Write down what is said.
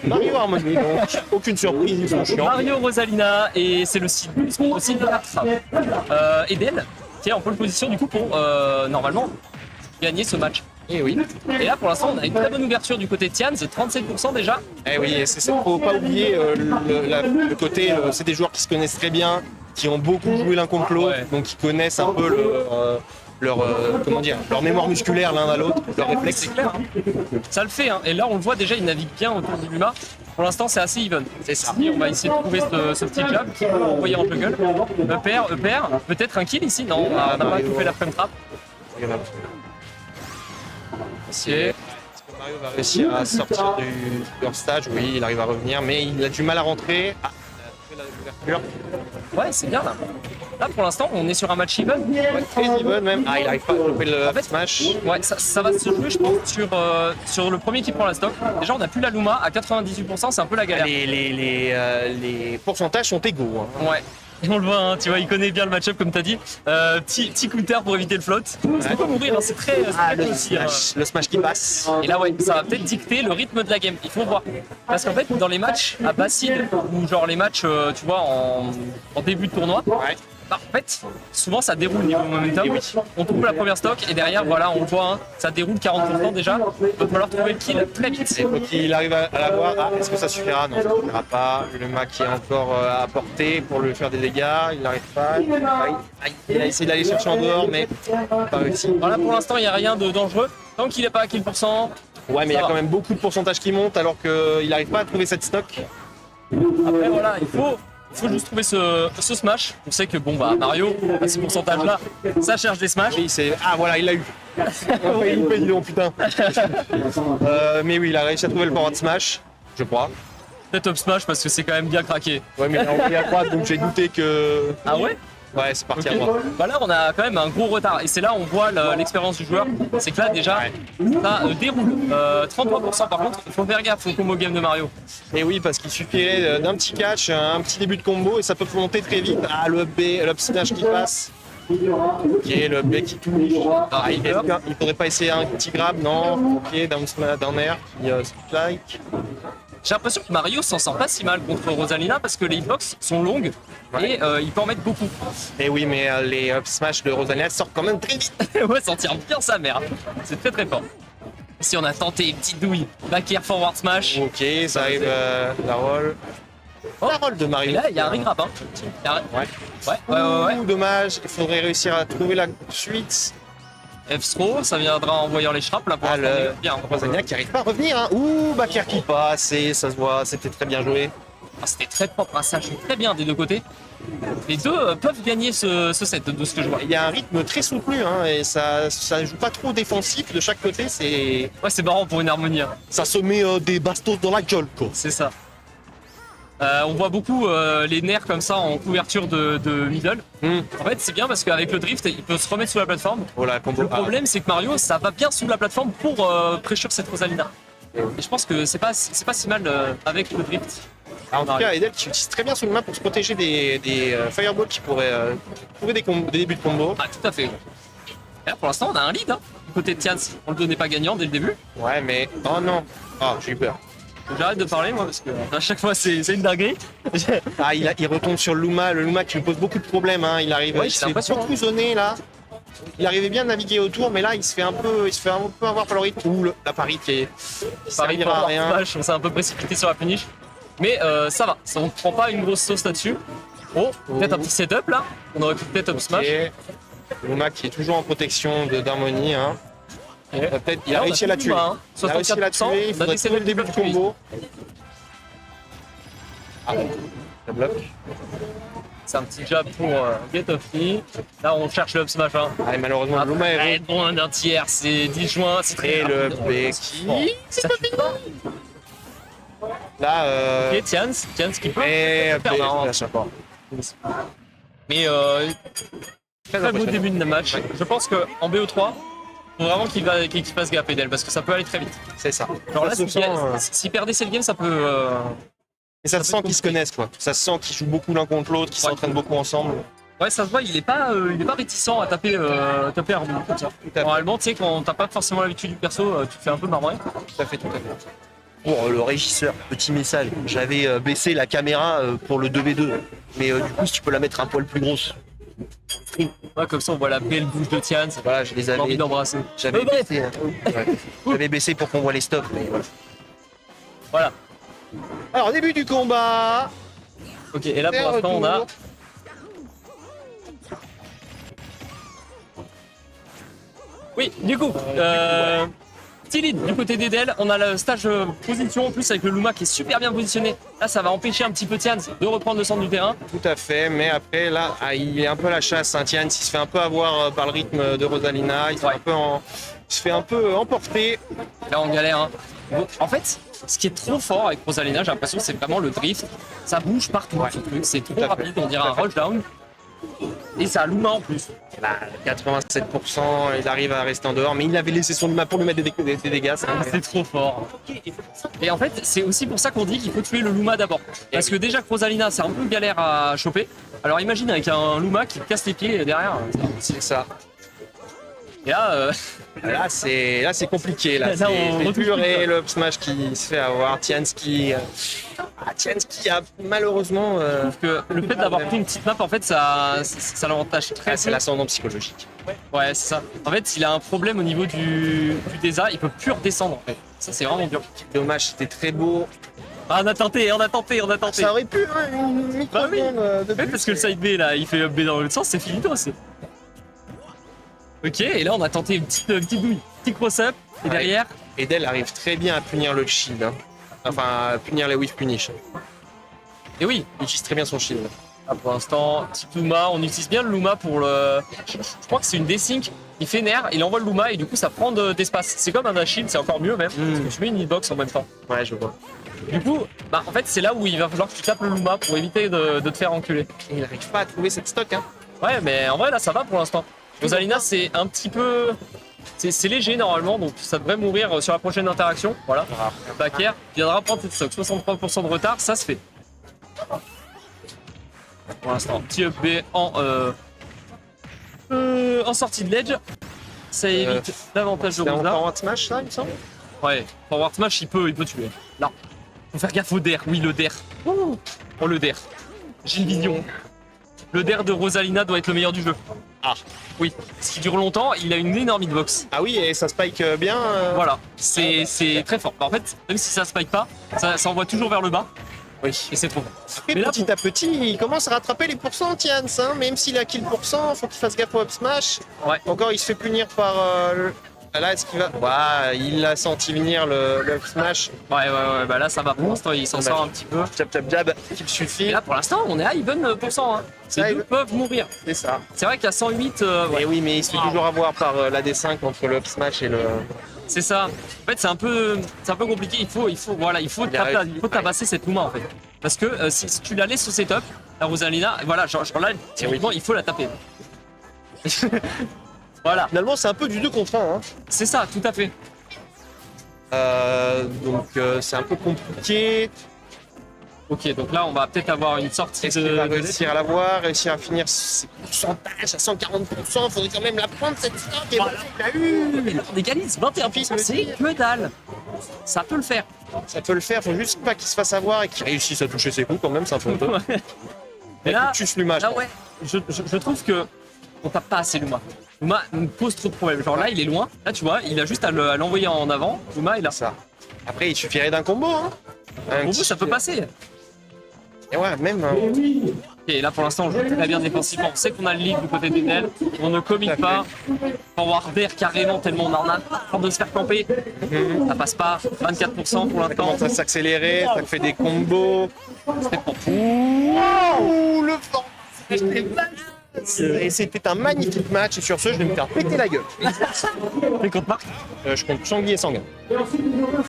Non, Mario Harmony, donc aucune surprise, ils sont chiants. Mario Rosalina, et c'est le site aussi de Eden, qui est en pole position du coup pour normalement gagner ce match. Et oui. Et là pour l'instant on a une très bonne ouverture du côté de Tians, 37% déjà. Et oui, faut pas oublier le côté, c'est des joueurs qui se connaissent très bien, qui ont beaucoup joué l'un contre l'autre, donc qui connaissent un peu leur mémoire musculaire l'un à l'autre, leur réflexe. C'est clair, hein. Ça le fait, hein. Et là on le voit déjà, il navigue bien autour du Luma. Pour l'instant c'est assez even. C'est ça. Et on va essayer de trouver ce petit jab qui peut envoyer en jungle. EPR, peut-être un kill ici. Non, on n'a pas tout fait la frame trap. Est-ce que Mario va réussir à sortir du leur stage? Oui, il arrive à revenir, mais il a du mal à rentrer. Ah, il a trouvé l'ouverture. Ouais, c'est bien là. Là pour l'instant on est sur un match even. Ouais, très even même. Ah, il arrive pas à choper le smash. Ouais, ça va se jouer je pense sur le premier qui prend la stock. Déjà on a plus la Luma à 98%, c'est un peu la galère. Les pourcentages sont égaux. Hein. Ouais. Et on le voit, hein, tu vois, il connaît bien le match-up comme t'as dit. Petit counter pour éviter le float. Ça peut mourir, hein, c'est très aussi. Le smash qui passe. Et là, ouais, ça va peut-être dicter le rythme de la game. Il faut voir. Parce qu'en fait, dans les matchs à Bastille, ou genre les matchs, tu vois, en début de tournoi, Ouais. bah, en fait, souvent ça déroule niveau momentum. On trouve la première stock et derrière, voilà, on le voit, hein, ça déroule 40% déjà. Il va falloir trouver le kill très vite. Il faut qu'il arrive à l'avoir. Ah, est-ce que ça suffira? Non, ça suffira pas. Le Mac qui est encore à portée pour lui faire des dégâts. Il n'arrive pas. Il a essayé d'aller chercher en dehors, mais pas réussi. Voilà, pour l'instant, il n'y a rien de dangereux. Tant qu'il n'est pas à kill %. Ouais, mais il y a quand même beaucoup de pourcentage qui monte alors qu'il n'arrive pas à trouver cette stock. Après, voilà, il faut juste trouver ce smash. On sait que bon bah Mario, à ce pourcentage là, ça cherche des smash. Oui, ah voilà, il l'a eu. Il paye, donc putain. Mais oui, il a réussi à trouver le forward smash, je crois. Peut-être up smash parce que c'est quand même bien craqué. Ouais, mais il est à droite, donc j'ai douté que. Ah ouais? Ouais, c'est parti Okay. à droite. Bah là, on a quand même un gros retard. Et c'est là où on voit l'expérience du joueur. C'est que là, déjà, ça déroule. 33% par contre, il faut faire gaffe au combo game de Mario. Et oui, parce qu'il suffirait d'un petit catch, un petit début de combo, et ça peut monter très vite. Ah, le up smash qui passe. Ok, le up B qui touche. Ah, il faudrait pas essayer un petit grab, non. Ok, down air, strike. J'ai l'impression que Mario s'en sort pas si mal contre Rosalina parce que les hitbox sont longues et il peut en mettre beaucoup. Et oui, mais les up smash de Rosalina sortent quand même très vite. Ouais, ça tire bien sa mère. C'est très très fort. Ici, on a tenté une petite douille. Back air forward smash. Ok, ça arrive la roll. La roll de Mario. Et là, il y a un ring wrap. Hein. Ouais. Dommage, il faudrait réussir à trouver la suite. F-throw, ça viendra en voyant les shrapes là pour bien. Rosalina qui arrive pas à revenir. Hein. Ouh, back air qui passe, et ça se voit, c'était très bien joué. Ah, c'était très propre, hein. Ça joue très bien des deux côtés. Les deux peuvent gagner ce set de ce que je vois. Il y a un rythme très soutenu hein, et ça joue pas trop défensif de chaque côté. Ouais, c'est marrant pour une harmonie. Hein. Ça se met des bastos dans la gueule, quoi. C'est ça. On voit beaucoup les nerfs comme ça en couverture de middle. En fait, c'est bien parce qu'avec le drift, il peut se remettre sous la plateforme. Voilà, le problème, c'est que Mario, ça va bien sous la plateforme pour pressure cette Rosalina. Et je pense que c'est pas si mal avec le drift. Alors, en tout cas, Edel qui utilise très bien sous le map pour se protéger des fireballs qui pourraient trouver des débuts de combo. Ah, tout à fait. Et là, pour l'instant, on a un lead. Hein. Du côté de Tians, on le donnait pas gagnant dès le début. Ouais, mais. Oh non. Oh, j'ai eu peur. J'arrête de parler moi parce que à chaque fois c'est une dinguerie. Ah, il retombe sur le Luma qui lui pose beaucoup de problèmes. Hein. Il arrive, il se fait beaucoup zoner là. Il arrivait bien de naviguer autour, mais là il se fait un peu avoir par le rythme. Ouh, la Paris qui servira à rien. On s'est un peu précipité sur la finish. Mais ça va, on ne prend pas une grosse sauce là-dessus. Oh, peut-être un petit setup là. On aurait pu peut-être up smash. Luma qui est toujours en protection d'harmonie. Hein. Il a réussi à la tuer. Hein. 64%, il a réussi à la tuer, il faudrait trouver le début du combo. Ah, le bloc. C'est un petit jab pour get off me. Là on cherche le up smash. Hein. Ah, Luma Luma est bon d'un tiers, c'est 10 juin, c'est très le Becky. Ça tue pas. Là, ok, Tians qui peut faire pas. Mais très beau début de match. Je pense qu'en BO3, faut vraiment qu'il fasse gaffe Edel parce que ça peut aller très vite. C'est ça. Genre là, s'il perdait cette game, ça peut. Et ça se sent qu'ils se connaissent quoi. Ça se sent qu'ils jouent beaucoup l'un contre l'autre, qu'ils s'entraînent beaucoup ensemble. Ouais, ça se voit, il est pas réticent à taper Harmony comme ça. Normalement, tu sais, quand t'as pas forcément l'habitude du perso, tu te fais un peu marrer. Tout à fait. Pour le régisseur, petit message. J'avais baissé la caméra pour le 2v2. Mais du coup, si tu peux la mettre un poil plus grosse. Ouais, comme ça, on voit la belle bouche de Tian. Voilà, je les J'ai envie avais. d'embrasser. J'avais bref. baissé, hein. Ouais. J'avais baissé pour qu'on voit les stops. Mais voilà. Voilà. Alors, début du combat. Ok, et là, pour l'instant, on a... Oui, du coup, petit lead du côté d'Edel, on a le stage position en plus avec le Luma qui est super bien positionné. Là, ça va empêcher un petit peu Tian de reprendre le centre du terrain. Tout à fait, mais après, là, il est un peu à la chasse. Hein. Tian, il se fait un peu avoir par le rythme de Rosalina. Il se fait un peu emporter. Là, on galère. Hein. En fait, ce qui est trop fort avec Rosalina, j'ai l'impression, c'est vraiment le drift. Ça bouge partout, ce truc. C'est trop rapide, on dirait un rushdown. Et ça a Luma en plus. Là, 87%, il arrive à rester en dehors, mais il avait laissé son Luma pour lui mettre des dégâts. C'est trop fort. Et en fait, c'est aussi pour ça qu'on dit qu'il faut tuer le Luma d'abord. Parce que déjà que Rosalina, c'est un peu galère à choper. Alors imagine avec un Luma qui te casse les pieds derrière. C'est ça. Et là, là c'est compliqué. Là, Là, on c'est retouche purée, le smash qui se fait avoir. Tiansky a malheureusement. que le fait d'avoir pris une petite map, en fait, ça l'avantage très c'est peu. l'ascendant psychologique. Ouais, c'est ça. En fait, il a un problème au niveau du DESA, il peut plus redescendre en fait. Ça, c'est vraiment dur. Dommage, c'était très beau. Ah, on a tenté. Ça aurait pu, hein, une micro Bah oui. de Ouais, parce que le side B là, il fait up B dans l'autre sens, c'est finito aussi. Ok, et là on a tenté une petite douille, petit cross-up, et derrière. Edel arrive très bien à punir le shield. Hein. Enfin, à punir les whiff punish. Et oui, Il utilise très bien son shield. ah, pour l'instant, petit Luma, on utilise bien le Luma pour le. Je crois que c'est une desync, il fait nerf, il envoie le Luma et du coup ça prend d'espace. C'est comme un dash shield, c'est encore mieux même, parce que tu mets une hitbox en même temps. Ouais, je vois. Du coup, bah en fait c'est là où il va falloir que tu tapes le Luma pour éviter de te faire enculer. Et il n'arrive pas à trouver cette stock. Hein. Ouais, mais en vrai là ça va pour l'instant. Rosalina c'est un petit peu. C'est léger normalement, donc ça devrait mourir sur la prochaine interaction. Voilà. Backer viendra prendre cette stock. 63% de retard, ça se fait. Pour l'instant, petit up B en sortie de ledge. Ça évite davantage de C'est rounds là. encore un smash, ça, il me semble. Ouais, forward smash, il peut tuer. Là. Faut faire gaffe au DER. Oui, le DER. Oh, le DER. J'ai une vision. Le DER de Rosalina doit être le meilleur du jeu. Ah, oui. Ce qui dure longtemps, il a une énorme hitbox. Ah oui, et ça spike bien. Voilà, c'est très fort. En fait, même si ça spike pas, ça envoie toujours vers le bas. Oui. Et c'est trop fort. Et Mais là, petit à petit, il commence à rattraper les pourcents, Tians. Hein. Même s'il a kill pourcent, faut qu'il fasse gaffe au up smash. Ouais. Encore, il se fait punir par. Là, est-ce qu'il va. Ouais, il a senti venir le up smash. Ouais, bah là ça va pour l'instant, il s'en sort un petit peu. Jab, jab, jab, qu'il Et suffit. là pour l'instant, on est à even pourcent. Hein. Ces Ouais, deux peuvent mourir. C'est ça. C'est vrai qu'à 108, Et oui, mais il se fait toujours avoir par la D5 entre le up smash et le. c'est ça. En fait, c'est un peu compliqué. Il faut tabasser cette Luma en fait. Parce que si tu la laisses au setup, la Rosalina, voilà, genre là, théoriquement, il faut la taper. Voilà, Finalement, c'est un peu du 2 contre 1. Hein. c'est ça, tout à fait. Donc, c'est un peu compliqué. Ok, donc là, on va peut-être avoir une sortie Est-ce qu'il va réussir à l'avoir, réussir à finir ses pourcentages à 140%? Il faudrait quand même la prendre cette stock. Et voilà, il a eu. On égalise 21%, c'est que dalle. Ça peut le faire. Ça peut le faire, faut juste pas qu'il se fasse avoir et qu'il réussisse à toucher ses coups quand même, c'est un peu honteux. Mais là, tu l'image. là ouais, je trouve que on tape pas assez Luma. Luma nous pose trop de problèmes. Genre là, il est loin. Là, tu vois, il a juste à l'envoyer en avant. Luma, il a ça. Ça. Après, il suffirait d'un combo. Hein. Pour vous, ça peut passer. Et ouais, même. Et là, pour l'instant, on joue très bien défensivement. On sait qu'on a le lead du côté des Nels. On ne commit pas. Forwarder carrément, tellement on en a marre de se faire camper. Ça passe pas. 24% pour Ça l'instant. commence à s'accélérer, ça fait des combos. C'est pour Ouh, le vent. Et c'était un magnifique match. Et sur ce, je vais me faire péter la gueule. T'es contre Marc? Je compte Changuy et Sanguin.